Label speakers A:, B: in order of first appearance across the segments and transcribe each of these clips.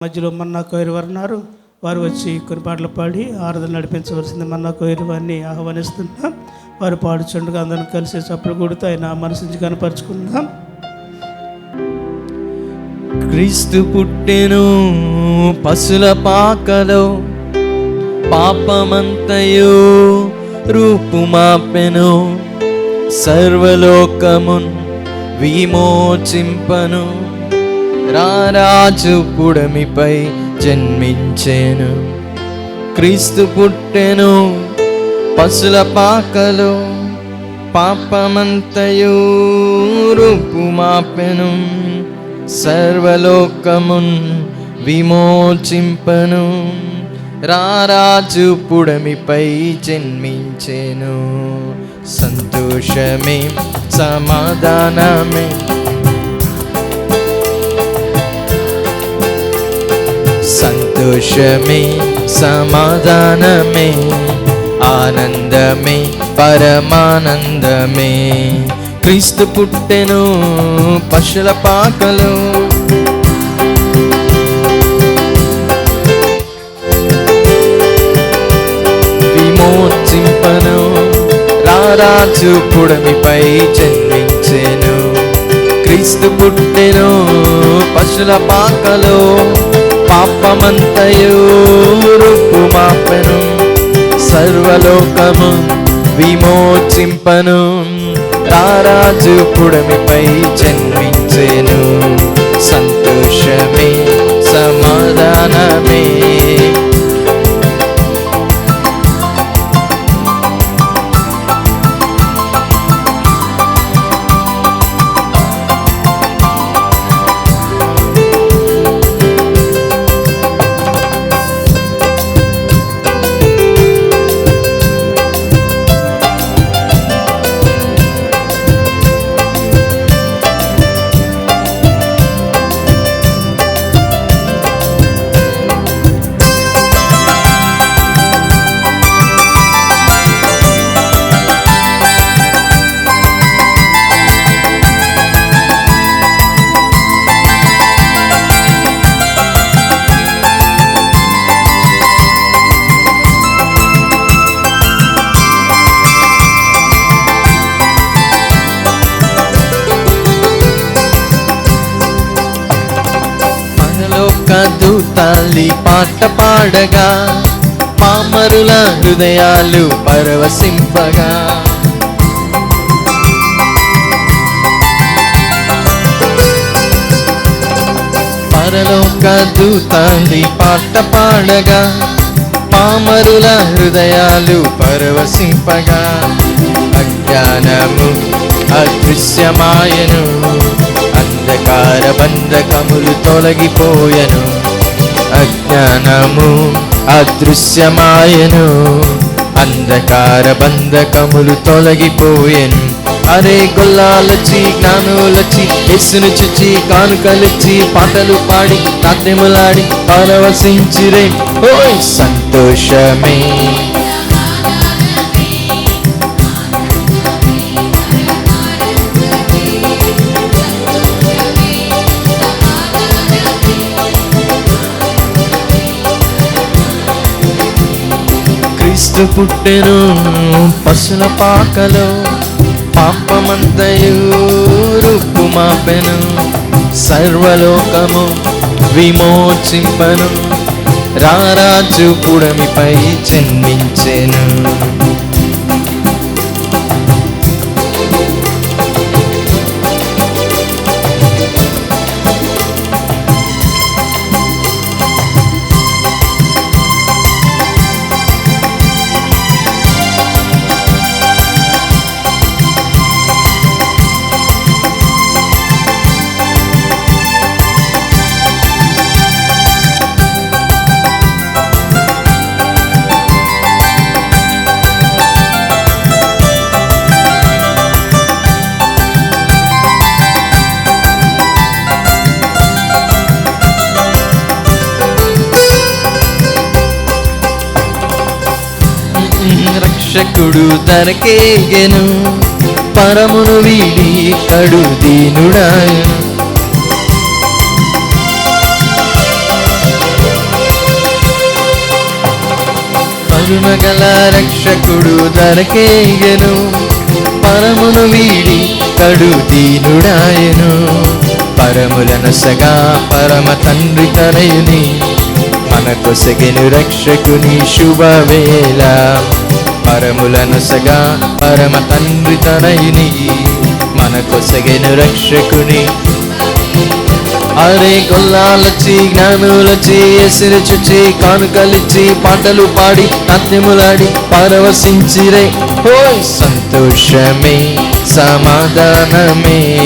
A: మధ్యలో మన్నా కోయిరు వారు ఉన్నారు. వారు వచ్చి కొన్ని పాటలు పాడి ఆరాధన నడిపించవలసింది మన్నా కోయిరు వారిని ఆహ్వానిస్తున్నాం. వారు పాడుచుండగా అందరం కలిసి చప్పుడు కొడుతూ ఆయన మనసుంచి కనపరుచుకుందాం.
B: క్రీస్తు పుట్టెను పశుల పాకలో, పాపమంతయు రూపుమాపెను, సర్వలోకమున్ విమోచింపను, రారాజు పుడమిపై జన్మించెను. క్రీస్తు పుట్టెను పశుల పాకలో, పాపమంతయు రూపుమాపెను, సర్వలోకమున్ విమోచింపను, రారాజు పుడమిపై జన్మించెను. సంతోషమే సమాధానమే, సంతోషమే సమాధానమే, ఆనందమే పరమానందమే. క్రీస్తు పుట్టెను పశుల పాకలో, విమోచింపను, రారాజు పుడమిపై జన్మించెను. క్రీస్తు పుట్టెను పశుల పాకలో, పాపమంతయు రూపుమాపెను, సర్వలోకము విమోచింపను, రారాజు పుడమిపై జన్మించెను. సంతోషమే సమాధానమే, దూతాలి పాట పాడగా, పామరుల హృదయాలు పరవశింపగా, పరలోక దూతాలి పాట పాడగా, పామరుల హృదయాలు పరవశింపగా, అజ్ఞానము అదృశ్యమాయను, అంధకార బంధకములు తొలగిపోయెను, అజ్ఞానము అదృశ్యమాయెను, అంధకార బంధకములు తొలగిపోయెను. అరే గొల్లాలొచ్చి జ్ఞానులొచ్చి యేసును చుచ్చి కానుకలిచ్చి పాటలు పాడి నాట్యములాడి పరవశించిరే. ఓయ్ సంతోషమే క్రీస్తు పుట్టెను పశుల పాకలో, పాపమంతయు రూపుమాపెను, సర్వలోకము విమోచింపను, రారాజు పుడమిపై జన్మించెను. రక్షకుడు ధరకేగెను, పరమును వీడి కడు దీనుడాయను. కరుణగల రక్షకుడు ధరకేగెను, పరమును వీడి కడు దీనుడాయను. పరములనసగా పరమ తండ్రి తనయుని, మనకొసగెను రక్షకుని శుభవేళ. పరములనసగా పరమ తండ్రి తనయుని, మనకొసగెను రక్షకుని. అరే గొల్లాలొచ్చి జ్ఞానులొచ్చి ఎసిరి చుచ్చి కానుకలిచ్చి పాటలు పాడి నాట్యములాడి పరవశించిరే. ఓయ్ సంతోషమే సమాధానమే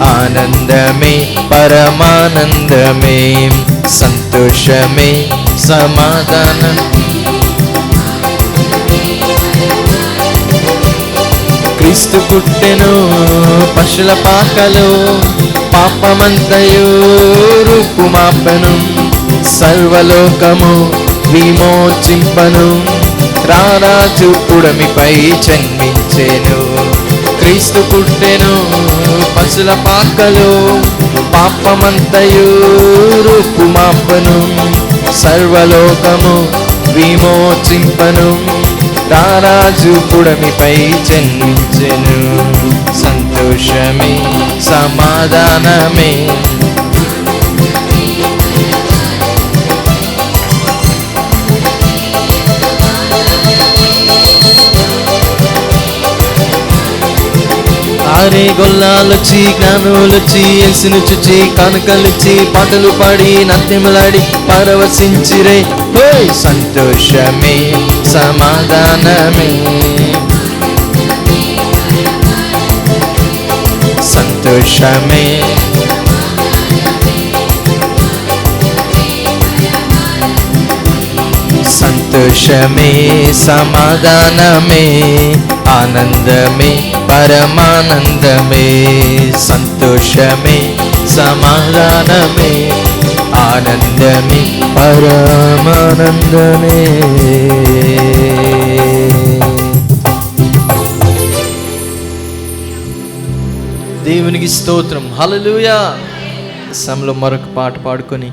B: ఆనందమే పరమానందమే. సంతోషమే సమాధానం. క్రీస్తు పుట్టెను పశుల పాకలో, పాపమంతయు రూపుమాపను. సర్వలోకము విమోచింపను, రారాజు పుడమిపై జన్మించెను. క్రీస్తు పుట్టెను పశుల పాకలో, పాపమంతయు రూపుమాపను. సర్వలోకము విమోచింపను, రారాజు పుడమిపై జన్మించెను. సంతోషమే సమాధానమే. ఆరే గొల్లాలొచ్చి జ్ఞానులొచ్చి ఎల్సిను చుచ్చి కానుకలిచ్చి పాటలు పాడి నాట్యములాడి పరవశించిరే. ఓయ్ సంతోషమే సమాధానమే. సంతోషమే సంతోషమే సమాధానమే ఆనందమే పరమానందమే. సంతోషమే సమాధానమే ఆనందమే పరమానందమే. దేవునికి స్తోత్రం. హల్లెలూయా. సమయంలో మరొక పాట పాడుకొని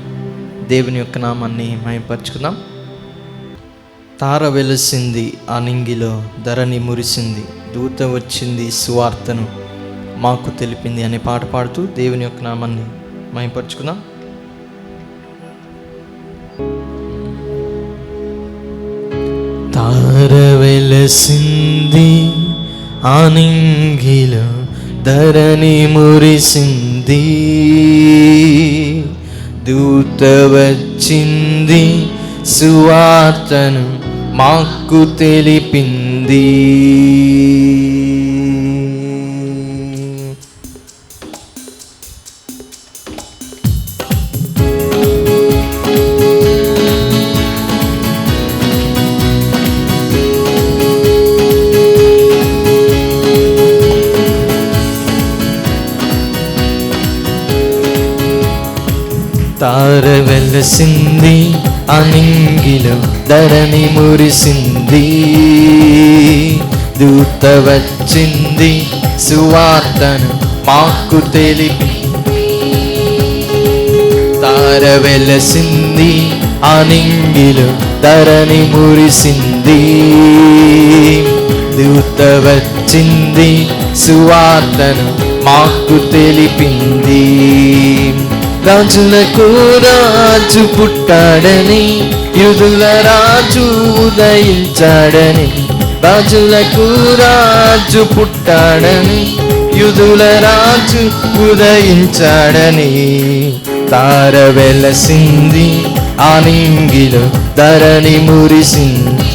B: దేవుని యొక్క నామాన్ని మహిమపరచుకుందాం. తార వెలిసింది అనింగిలో, ధరణి మురిసింది, దూత వచ్చింది సువార్తను మాకు తెలిపింది అనే పాట పాడుతూ దేవుని యొక్క నామాన్ని మహిమపరచుకుందాం. తార వెలిసింది అనింగిలో, ధరణి మురిసింది, దూత వచ్చింది సువార్తను మాకు తెలిపింది. తార వెలసింది అనింగిలో, ధరణి మురిసింది, దూత వచ్చింది సువార్తను మాకు తెలిపి. తార వెలసింది అనింగిలో, ధరణి మురిసింది, దూత వచ్చింది సువార్తను మాకు తెలిపింది. రాజులకు రాజు పుట్టాడని, యూదుల రాజు ఉదయించాడని. రాజులకు రాజు పుట్టాడని, యూదుల రాజు ఉదయించాడని. తార వెలసింది అనింగిలో, ధరణి మురిసింది.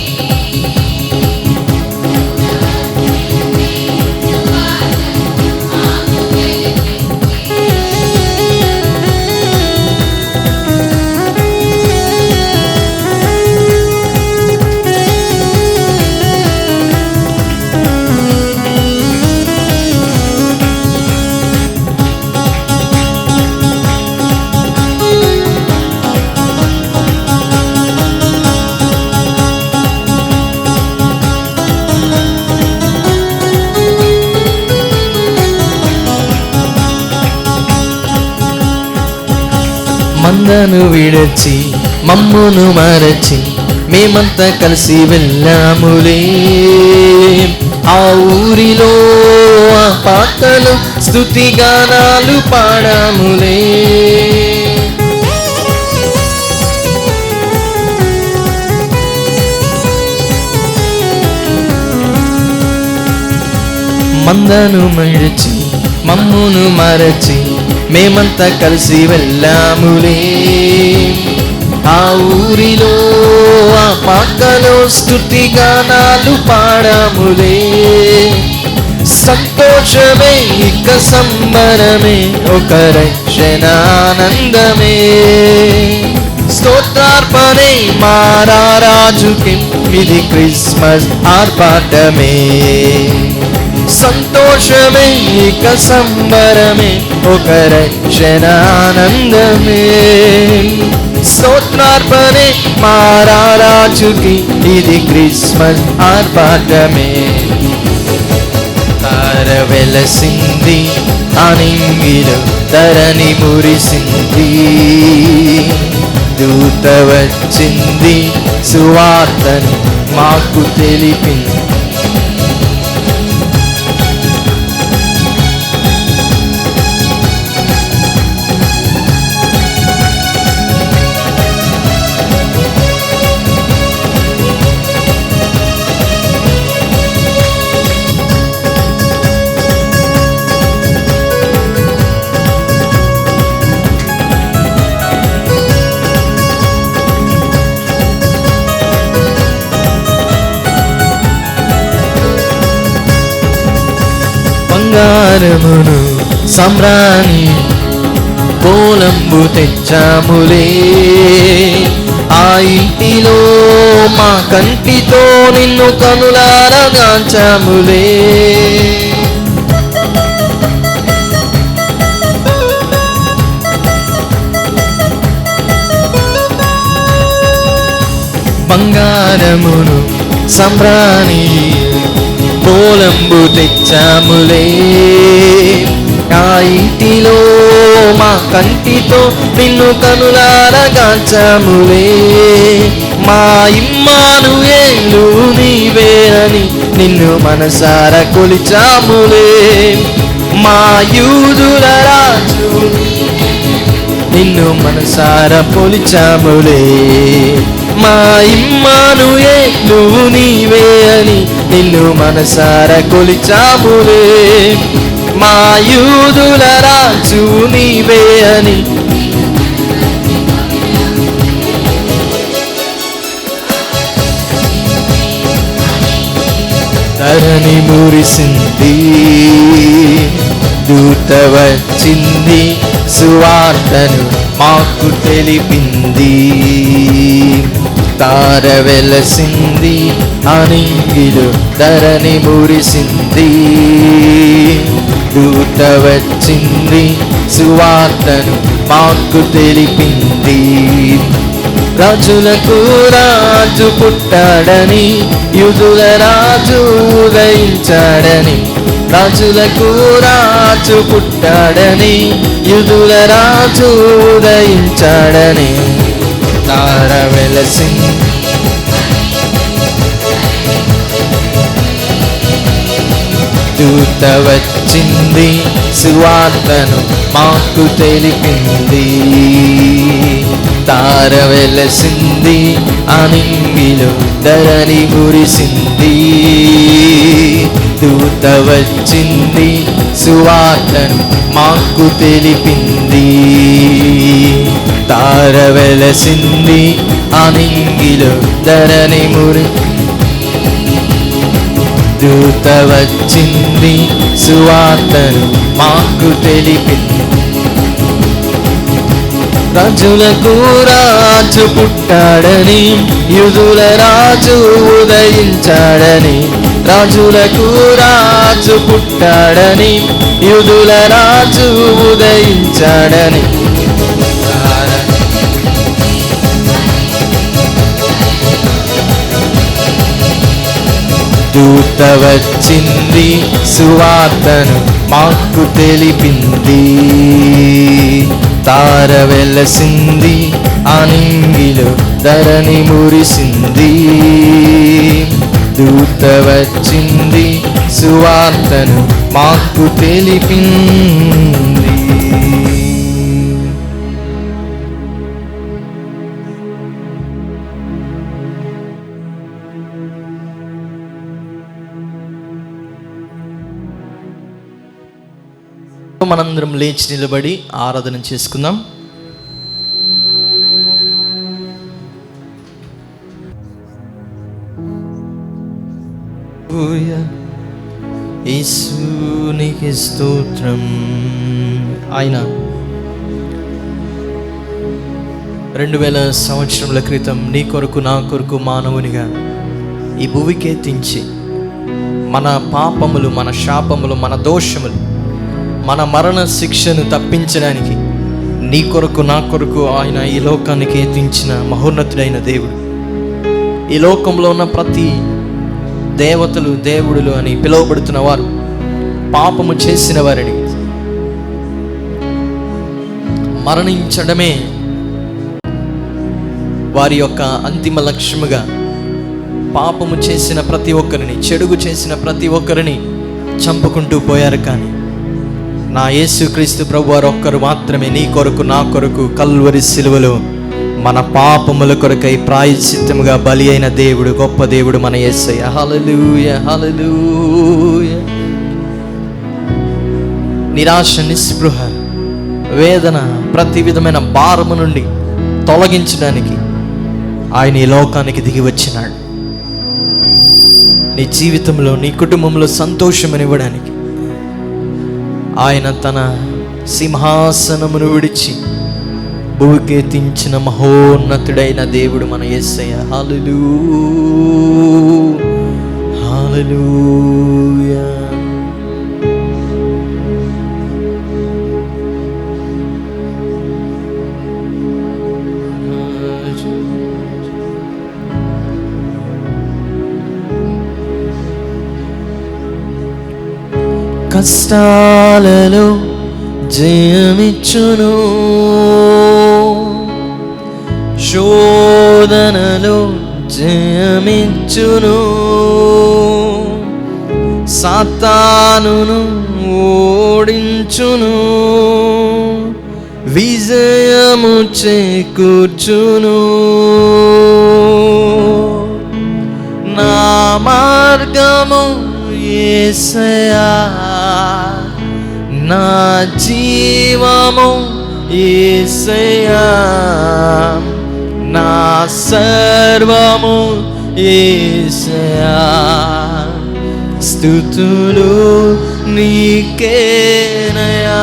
B: మందను విడచి మమ్మును మరచి, మేమంతా కలిసి వెళ్ళాములే. ఆ ఊరిలో ఆ పాటలు స్తుతి గానాలు పాడాములే. మందను మడిచి మమ్మును మరచి మేమంతా కలిసి వెళ్ళాములే. ఆ ఊరిలో ఆ పాకలో స్తుతి గానాలు పాడాములే. సంతోషమే ఇక సంబరమే ఒక రక్షణ ఆనందమే. స్తోత్రార్పణే మా రాజుకి ఇది క్రిస్మస్ ఆర్పాటమే. సంతోషమే ఇక సంబరమే ఒక రక్షణ ఆనందమే. స్తోత్రార్పణే మా రాజుకి ఇది క్రిస్మస్ ఆర్పాటమే. తార వెలసింది అనింగిలో ధరణి మురిసింది. దూత వచ్చింది సువార్తని మాకు తెలిపింది. బంగారమును సమ్రాణి కోలంబు తెచ్చాములే. ఆ ఇంటిలో మా కంటితో నిన్ను కనులారా గాంచాములే. బంగారమును సమ్రాణి కోలంబు తెచ్చాములే. ఆ ఇంటిలో మా కంటితో నిన్ను కనులారా గాంచాములే. మా ఇమ్మానుయేలు నీవే అని నిన్ను మనసారా కొలిచాములే. మా యూదుల రాజు నిన్ను మనసారా కొలిచాములే. మా ఇమ్మానుయేలు నీవే అని నిన్ను మనసారా కొలిచాములే. మా యూదుల రాజు నీవే అని ధరణి మురిసింది. దూత వచ్చింది సువార్తను మాకు తెలిపింది. తార వెలసింది అనింగిలో ధరణి మురిసింది. దూత వచ్చింది సువార్తను మాకు తెలిపింది. రాజులకు రాజు పుట్టాడని యూదుల రాజు ఉదయించాడని. రాజులకు రాజు పుట్టాడని యూదుల రాజు ఉదయించాడని. తార వెలసింది దూత వచ్చింది సువార్తను మాకు తెలిపింది. తార వెలసింది అనింగిలో ధరణి మురిసింది. దూత వచ్చింది సువార్తను మాకు తెలిపింది. తార వెలసింది అనింగిలో ధరణి మురి. దూత వచ్చింది సువార్తను మాకు తెలిపింది. రాజులకు రాజు పుట్టాడని యూదుల రాజు ఉదయించాడని. రాజులకు రాజు పుట్టాడని యూదుల రాజు ఉదయించాడని. దూత వచ్చింది సువార్తను మాకు తెలిపింది. తార వెలసింది అనింగిలో ధరణి మురిసింది. దూత వచ్చింది, సువార్తను మాకు తెలిపింది. మనందరం లేచి నిలబడి ఆరాధన చేసుకుందాం. యేసునికి స్తోత్రం. ఆయన 2000 సంవత్సరముల క్రితం నీ కొరకు నా కొరకు మానవునిగా ఈ భూమికి ఎత్తించి మన పాపములు, మన శాపములు, మన దోషములు, మన మరణ శిక్షను తప్పించడానికి నీ కొరకు నా కొరకు ఆయన ఈ లోకానికి ఎత్తించిన మహోన్నతుడైన దేవుడు. ఈ లోకంలో ఉన్న ప్రతి దేవతలు, దేవుడులు అని పిలువబడుతున్న వారు పాపము చేసిన వారిని, మరణించడమే వారి యొక్క అంతిమ లక్ష్యముగా పాపము చేసిన ప్రతి ఒక్కరిని, చెడుగు చేసిన ప్రతి ఒక్కరిని చంపుకుంటూ పోయారు. కానీ నా యేసుక్రీస్తు ప్రభువారు ఒక్కరు మాత్రమే నీ కొరకు నా కొరకు కల్వరి సిలువలో మన పాపముల కొరకై ప్రాయశ్చిత్తముగా బలి అయిన దేవుడు, గొప్ప దేవుడు మన యేసయ్య. హల్లెలూయా, హల్లెలూయా. నిరాశ, నిస్పృహ, వేదన, ప్రతి విధమైన భారము నుండి తొలగించడానికి ఆయన ఈ లోకానికి దిగి వచ్చినాడు. నీ జీవితంలో, నీ కుటుంబంలో సంతోషమనివ్వడానికి ఆయన తన సింహాసనమును విడిచి భూకెత్తించిన మహోన్నతుడైన దేవుడు మన యేసయ్య. హల్లెలూయా, హల్లెలూయా. కష్టాలలో జయమిచ్చును, శోధనలో జయమిచ్చును, సాతానును ఓడించును, విజయము చేకూర్చును. నా మార్గము యేసయ్యా, నా జీవము యేసయ్యా, నా సర్వము యేసయ్యా. స్తుతులు నీకేనయ్యా.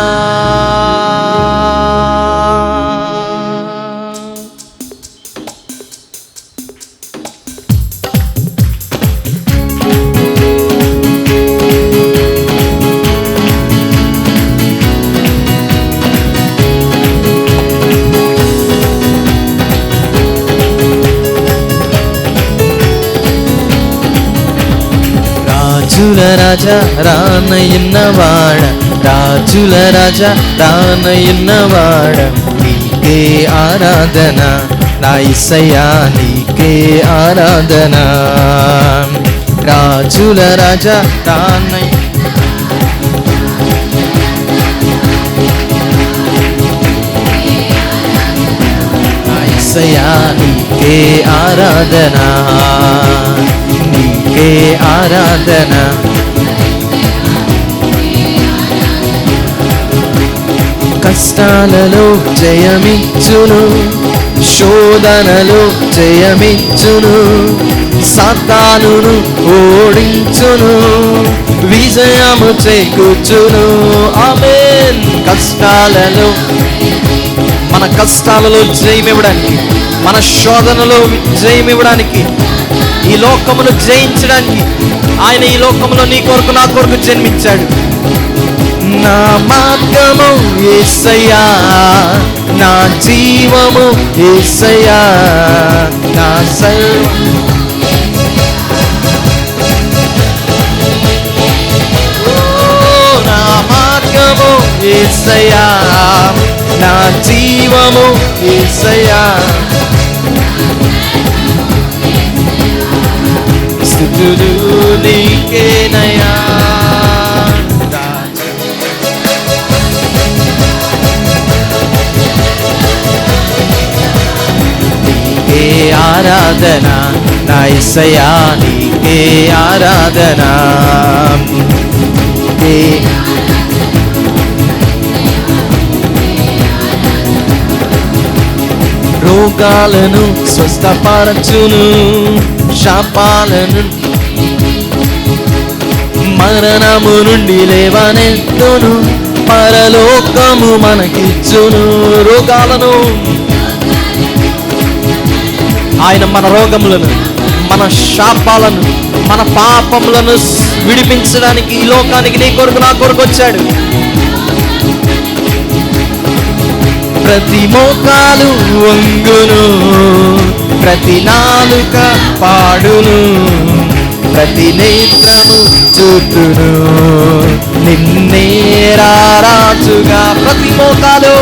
B: రాజుల రాజా రానయ్యన్నవాడ, రాజుల రాజా రానయ్యన్నవాడ, నీకే ఆరాధన నా యేసయ్యా, నీకే ఆరాధన. రాజుల రాజా రానయ్య నా యేసయ్యా, నీకే ఆరాధన, నీకే ఆరాధన. కష్టాలలో జయమిచ్చును, శోధనలో జయమిచ్చును, సాతానును ఓడించును, విజయము చేకూర్చును. ఆమేన్. కష్టాలలో, మన కష్టాలలో జయమివ్వడానికి, మన శోధనలో జయమివ్వడానికి, ఈ లోకమును జయించడానికి ఆయన ఈ లోకములో నీ కొరకు నా కొరకు జన్మించాడు. నా మార్గము యేసయ్యా, నా జీవము యేసయ్యా, నా సర్వం. నా మార్గము యేసయ్యా, నా జీవము యేసయ్యా. రాజులు నీకేనయ్యా, నీకే ఆరాధన నా యేసయ్యా, నీకే ఆరాధన. రోగాలను స్వస్థపరచును, శాపాలను మరణము నుండి లేవనెత్తును, పరలోకము మనకిచ్చును. రోగాలను ఆయన మన రోగములను, మన శాపాలను, మన పాపములను విడిపించడానికి ఈ లోకానికి నీ కొరకు నా కొరకు వచ్చాడు. ప్రతి మోకాలు వంగును, ప్రతి నాలుక పాడును, ప్రతి నేత్రము చూతును నిన్నే రారాజుగా. ప్రతి మోకాలు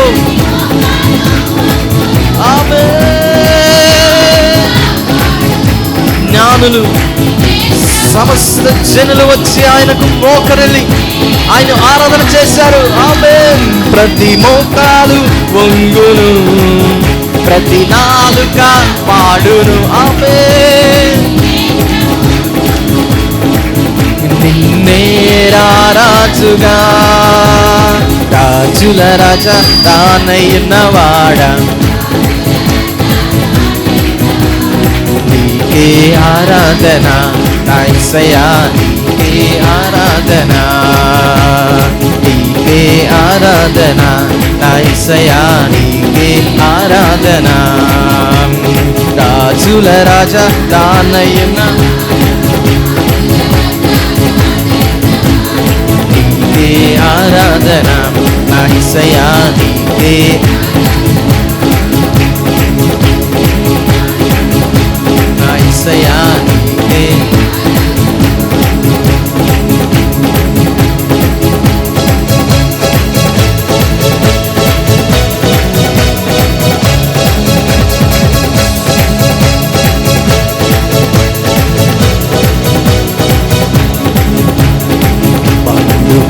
B: జ్ఞానులు సమస్త జనులు వచ్చి ఆయనకు మోకరిల్లి ఆయన ఆరాధన చేశారు. ఆమేన్. ప్రతి మోకాలు వంగును, ప్రతి నాలుక పాడును. ఆమేన్. నిన్నే రారాజుగా, రాజుల రాజా తానయ్యున్నవాడా, నీకే ఆరాధన నా యేసయ్యా, నీకే ఆరాధన, నీకే ఆరాధన నా యేసయ్యా, నీకే ఆరాధన. రాజుల రాజా తానయ్యున్న నీకే ఆరాధన నా యేసయ్యా, నీకే నా యేసయ్యా, నీకే.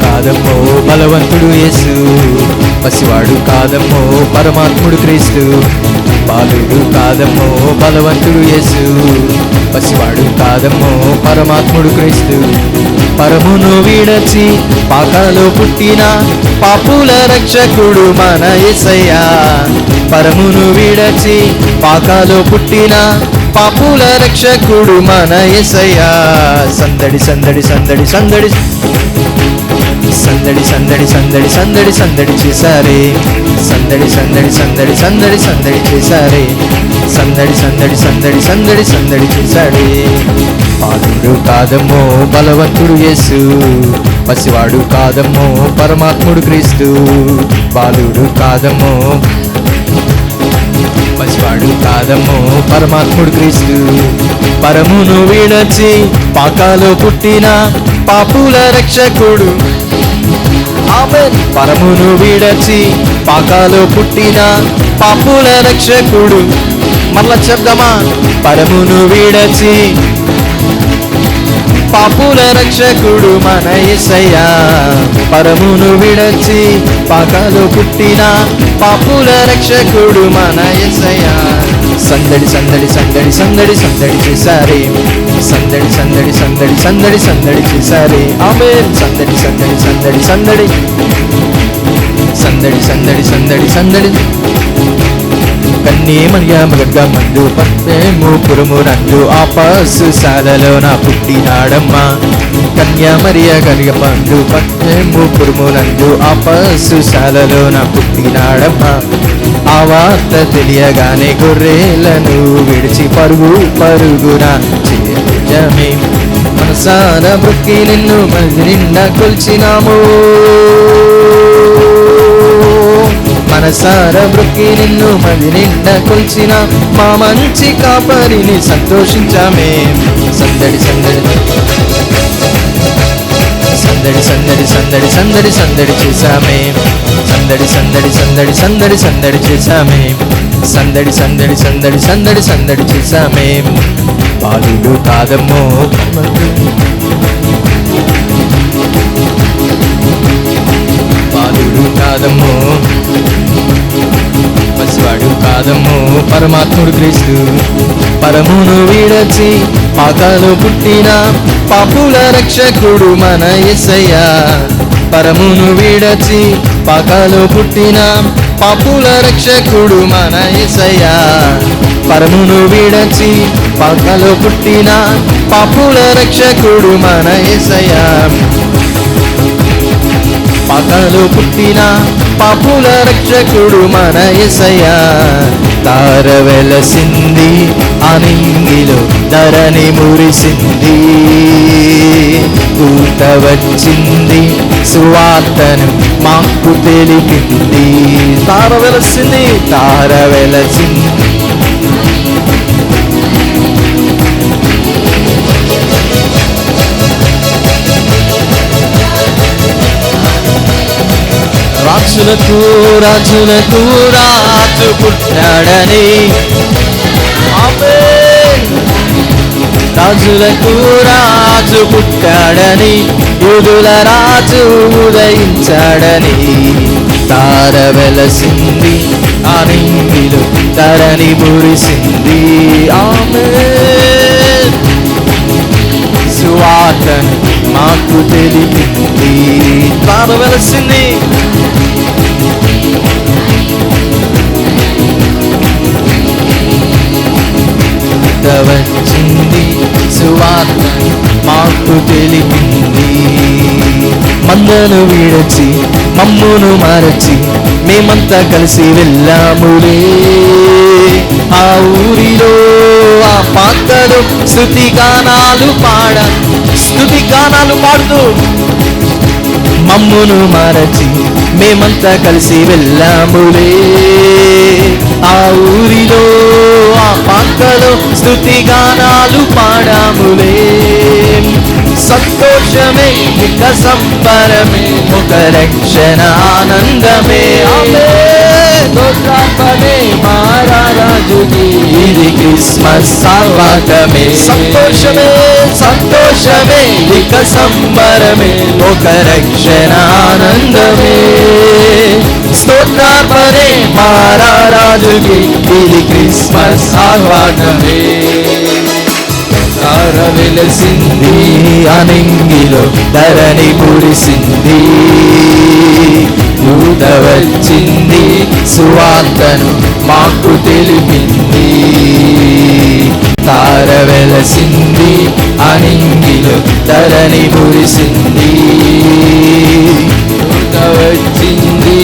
B: కాదమ్మో బలవంతుడు యేసు, పసివాడు కాదమ్మో పరమాత్ముడు క్రీస్తు. బాలుడు కాదమ్మో బలవంతుడు యేసు, పసివాడు కాదమ్మో పరమాత్ముడు క్రీస్తు. పరమును విడచి పాకలో పుట్టిన పాపుల రక్షకుడు మన యేసయ్యా. పరమును విడచి పాకలో పుట్టిన పాపుల రక్షకుడు మన యేసయ్యా. సందడి సందడి సందడి సందడి సందడి సందడి సందడి సందడి సందడి చేశారే, సందడి సందడి సందడి సందడి సందడి చేశారే, సందడి సందడి సందడి సందడి సందడి చేశాడే. బాలుడు కాదమ్మో బలవంతుడు యేసు, పసివాడు కాదమ్మో పరమాత్ముడు క్రీస్తు. బాలుడు కాదమ్మో పసివాడు కాదమ్మో పరమాత్ముడు క్రీస్తు. పరమును విడచి పాకాలో పుట్టిన పాపుల రక్షకుడు. ఆమేన్. పరమును విడచి పాకాలో పుట్టిన పాపుల రక్షకుడు. మళ్ళా చెప్దామా? పరమును విడచి పాపుల రక్షకుడు మన యేసయ్యా. పరమును విడచి పాకాలో పుట్టిన పాపుల రక్షకుడు మన యేసయ్యా. సందడి సందడి సందడి సందడి సందడి చేశారే, సందడి సందడి సందడి సందడి సందడి చేశారే. ఆమేన్. సందడి సందడి సందడి సందడి సందడి సందడి సందడి సందడి. కన్నీ మరియమ్మ మందు పత్తేము పురుమునందు ఆ పశుశాలలో నా పుట్టినాడమ్మా. కన్యా మరియ గలిగ పండు పత్తేము పురుమునందు ఆ పశుశాలలో నా పుట్టినాడమ్మా. ఆ వార్త తెలియగానే గొర్రెలను విడిచి పరుగు పరుగున చేయమే. మనసాన బ్రొక్కి నిన్ను మది నిండా కొల్చినాము. మనసార బ్రొక్కి నిన్ను మది నిండా కొల్చిన మా మంచి కాపరిని సంతోషించామే. సందడి సందడి సందడి సందడి సందడి సందడి సందడి చేశామే. సందడి సందడి సందడి సందడి సందడి చేశామే. సందడి సందడి సందడి సందడి సందడి చేశామే. బాలుడు కాదమ్మో, బాలుడు కాదమ్మో, పసివాడు కాదమ్మో, పరమాత్ముడు క్రీస్తు. పరమును విడచి పాకాలు పుట్టిన పాపుల రక్షకుడు మన యేసయ్య. పరమును విడచి పాకాలు పుట్టిన పాపుల రక్షకుడు మన యేసయ్య. పరమును విడచి పాకాలు పుట్టిన పాపుల రక్షకుడు మన యేసయ్య. పాకాలు పుట్టిన పాపుల రక్షకుడు మన యేసయ్య. తార వెలసింది అనింగిలో ధరణి మురిసింది, పూత వచ్చింది సువార్తను మాకు తెలిపింది. తార వెలసింది, తార వెలసింది, రాజులకు రాజులకు రాజు పుట్టాడని, ఆమేన్. రాజులకు రాజు పుట్టాడని, యూదుల రాజు ఉదయించాడని. తార వెలసింది అనింగిలో ధరణి మురిసింది, ఆమేన్. సువార్తను మాకు తెలిపింది. తార వెలసింది, వచ్చింది సువార్త మాకు తెలిపింది. మందను విడచి మమ్మును మరచి మేమంతా కలిసి వెళ్ళాములే. ఆ ఊరిలో ఆ పాత్రలో స్తుతి గానాలు పాడుతూ మమ్మును మరచి మేమంతా కలిసి వెళ్ళాములే. ఆ ఊరిలో ఆ పాత్రలో స్తుతి గానాలు పాడాములే. సంతోషమే ఇక సంబరమే ఒక రక్షణ ఆనందమే, స్తోత్రార్పణే మారాజుకి ఇది క్రిస్మస్ స్వాగతమే. సంతోషమే సంతోషమే ఇక సంబరమే ఒక రక్షణ ఆనందమే, స్తోత్రార్పణే మారాజుకి ఇది క్రిస్మస్ స్వాగతమే. తార వెలసింది అనింగిలో ధరణి మురిసింది, పూత వచ్చింది సువార్తను మాకు తెలిపింది. తార వెలసింది అనింగిలో ధరణి మురిసింది, పూత వచ్చింది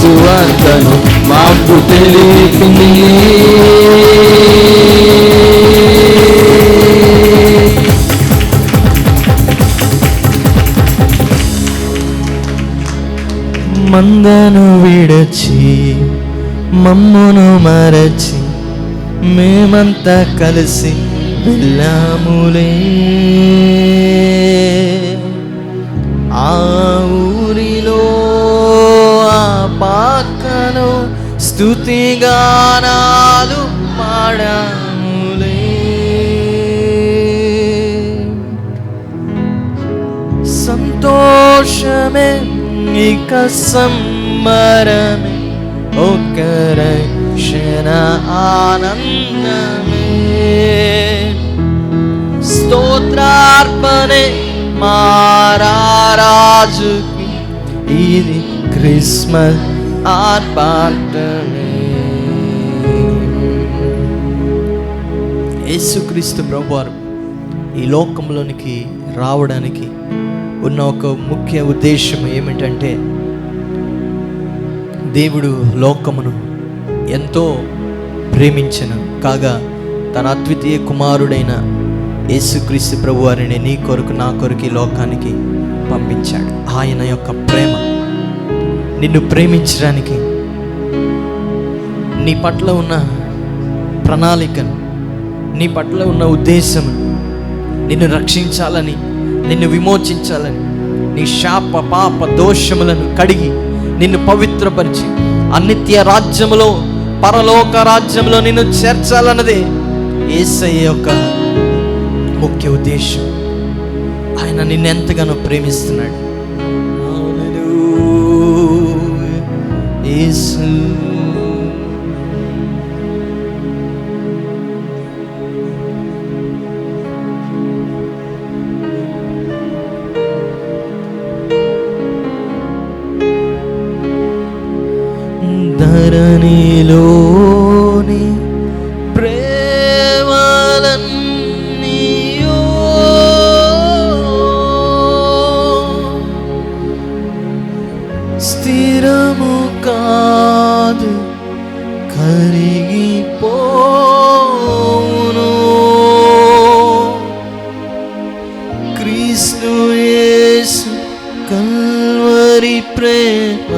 B: సువార్తను మాకు తెలిపింది. మందను విడచి మమ్మును మరచి మేమంతా కలిసి వెళ్ళాములే. ఆ ఊరిలో ఆ పాకను స్తుతి గానాలు పాడాములే. సంతోషమే ఇక సంబరమే ఒక రక్షణ ఆనందమే, స్తోత్రార్పణే మారాజుకి ఇది క్రిస్మస్ ఆర్భాటమే. యేసుక్రీస్తు ప్రభువారు ఈ లోకంలోనికి రావడానికి ఉన్న ఒక ముఖ్య ఉద్దేశం ఏమిటంటే, దేవుడు లోకమును ఎంతో ప్రేమించిన కాగా తన అద్వితీయ కుమారుడైన యేసుక్రీస్తు ప్రభువారిని నీ కొరకు నా కొరకు ఈ లోకానికి పంపించాడు. ఆయన యొక్క ప్రేమ నిన్ను ప్రేమించడానికి, నీ పట్ల ఉన్న ప్రణాళికను, నీ పట్ల ఉన్న ఉద్దేశం, నిన్ను రక్షించాలని, నిన్ను విమోచించాలని, నీ శాప పాప దోషములను కడిగి నిన్ను పవిత్రపరిచి అనిత్య రాజ్యములో, పరలోక రాజ్యంలో నిన్ను చేర్చాలన్నదే యేసయ్య యొక్క ముఖ్య ఉద్దేశం. ఆయన నిన్నెంతగానో ప్రేమిస్తున్నాడు. యేసు ధరణిలోని ప్రేమలన్నీయో స్థిరము కాదు, కరిగిపోవును. క్రీస్తు యేసు కల్వరి ప్రేమ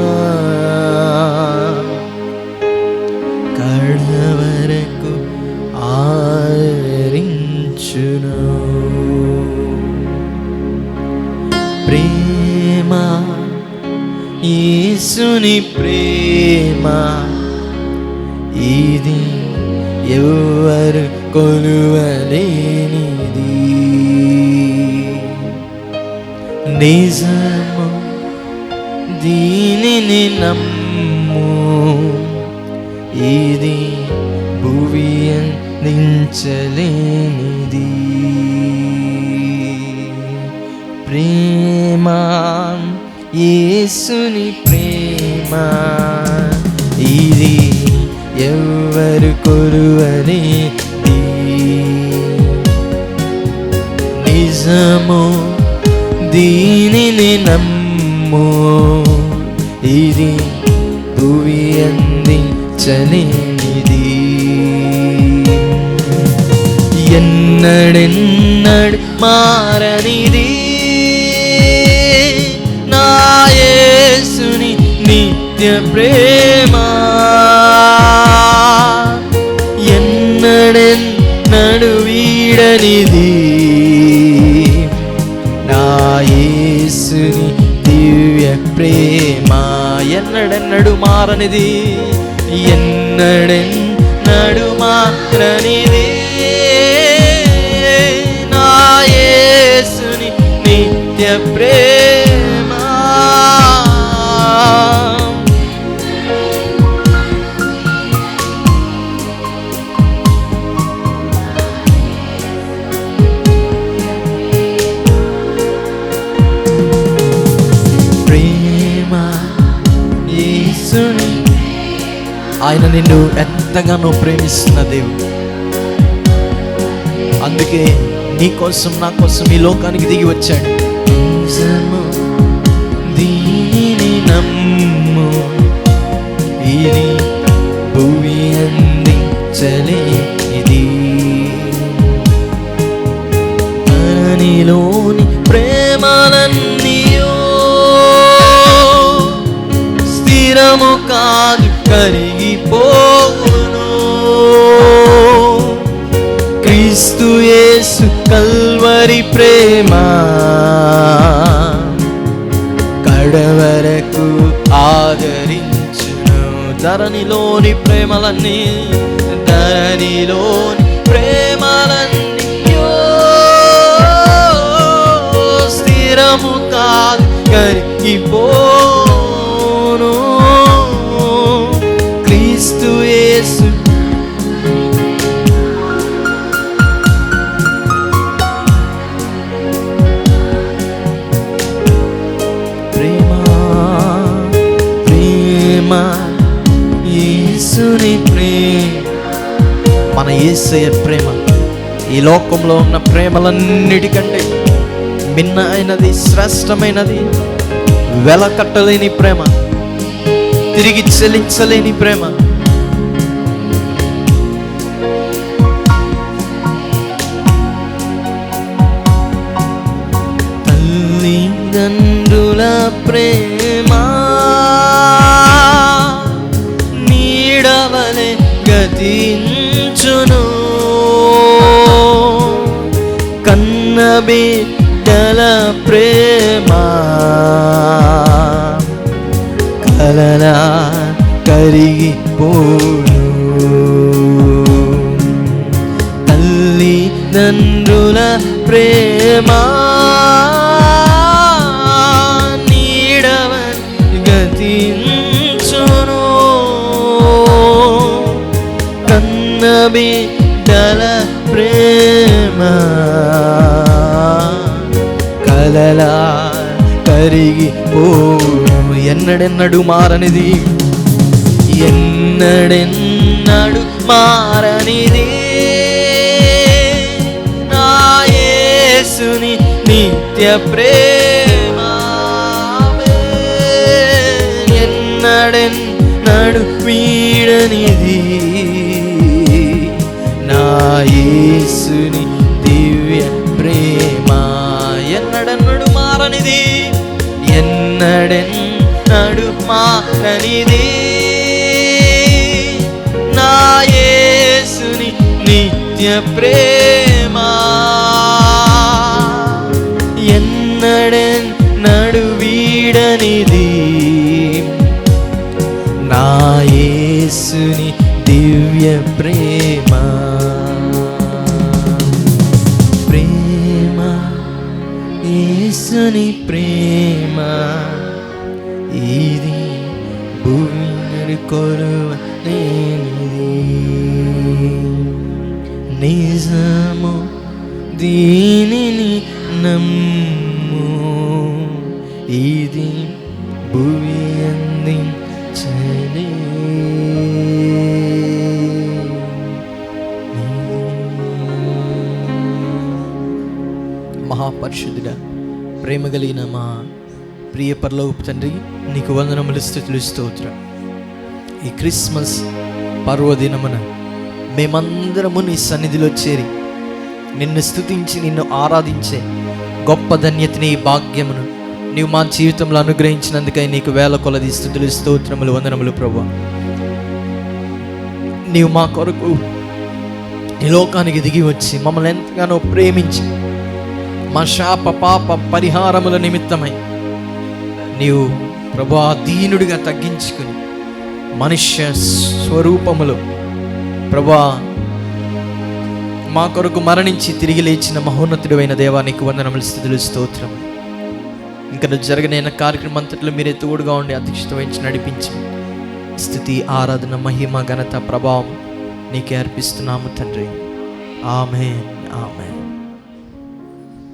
B: కడవరకు ఆదరించును. ప్రేమ, యేసుని ప్రేమ, ఇది ఎవరు కొలువలేనిది. నిజము, దీనిని నమ్ము, ఇది భువి అందించలేనిది. ప్రేమ, యేసుని ప్రేమ, ఇది ఎవరు కొలువలేనిది. నిజము, దీనిని నమ్ము, ఇది భువి అందించలేనిది. ఎన్నడెన్నడు మారనిది నా యేసుని నిత్య ప్రేమ. ఎన్నడెన్నడు వీడనిది నా యేసుని దివ్య ప్రేమ. ఎన్నడెన్నడు మారనిది, ఎన్నడెన్నడు మారనిది నా యేసుని నిత్య ప్రేమ. ప్రేమ, యేసుని, ఆయన నిన్ను ఎంతగానో ప్రేమిస్తున్న దేవుడు. అందుకే నీ కోసం, నా కోసం ఈ లోకానికి దిగి వచ్చాడు. దీనిని నమ్ము, ఇది భువి అందించలేనిది. ధరణిలోని ప్రేమలన్నీయో స్థిరము కాదు, కరిగిపోవును. క్రీస్తు యేసు కల్వరి ప్రేమ కడవరకు ఆదరించును. ధరణిలోని ప్రేమలన్నీ, ధరణిలోని ప్రేమలన్నీయో స్థిరము కాదు, కరిగిపోవును. క్రీస్తు యేసు ప్రేమ, ప్రేమ, యేసుని ప్రేమ. మన యేసయ్య ప్రేమ ఈ లోకంలో ఉన్న ప్రేమలన్నిటికంటే భిన్న అయినది, శ్రేష్టమైనది, వెలకట్టలేని ప్రేమ, తిరిగి చెల్లించలేని ప్రేమ. తల్లిదండ్రుల ప్రేమ నీడవలె గతించును. కన్నబిడ్డల ప్రేమ కలలా కరిగిపోను. తల్లి తండ్రుల ప్రేమ నీడవన్ గతించును, కన్న బిడ్డల ప్రేమ కలలా కరిగిపోను. ఎన్నడెన్నడు మారనిది, ఎన్నడెన్నడు మారనిది నా యేసుని నిత్య ప్రేమ. ఎన్నడెన్నడు వీడనిది నా యేసుని దివ్య ప్రేమ. ఎన్నడెన్నడు మారనిది, ఎన్నడెన్నడు మారనిది నా యేసుని నిత్య ప్రేమ. ఎన్నడెన్నడు వీడనిది నా యేసుని దివ్య ప్రేమ. ప్రేమ యేసుని ప్రేమ ఇది భూమిని కొలువలేనిది, నిజము దీనిని నమ్ము, ఇది భూమి అందించలే. మహాపరిశుద్ధుడా, ప్రేమ కలిగిన మా ప్రియ పరలోకపు తండ్రి, నీకు వందనములు, స్తుతులు, స్తోత్రం. ఈ క్రిస్మస్ పర్వదినమున మేమందరము నీ సన్నిధిలో చేరి నిన్ను స్తుతించి నిన్ను ఆరాధించే గొప్ప ధన్యతని, ఈ భాగ్యమును నీవు మా జీవితంలో అనుగ్రహించినందుకై నీకు వేల కొలది స్తుతులు, స్తోత్రములు, వందనములు ప్రభువా. నీవు మా కొరకు ఈ లోకానికి దిగి వచ్చి మమ్మల్ని ఎంతగానో ప్రేమించి మా శాప పాప పరిహారముల నిమిత్తమై నీవు ప్రభువా దీనుడిగా తగ్గించుకుని మనుష్య స్వరూపములో ప్రభువా మా కొరకు మరణించి తిరిగి లేచిన మహోన్నతుడైన దేవా నీకు వందనములు, స్తుతులు, స్తోత్రం. ఇంకా జరగనైన కార్యక్రమం అంతట్లో మీరే తోడుగా ఉండి అధ్యక్షత వహించి నడిపించి స్తుతి, ఆరాధన, మహిమ, ఘనత, ప్రభావం నీకే అర్పిస్తున్నాము తండ్రి. ఆమేన్, ఆమేన్.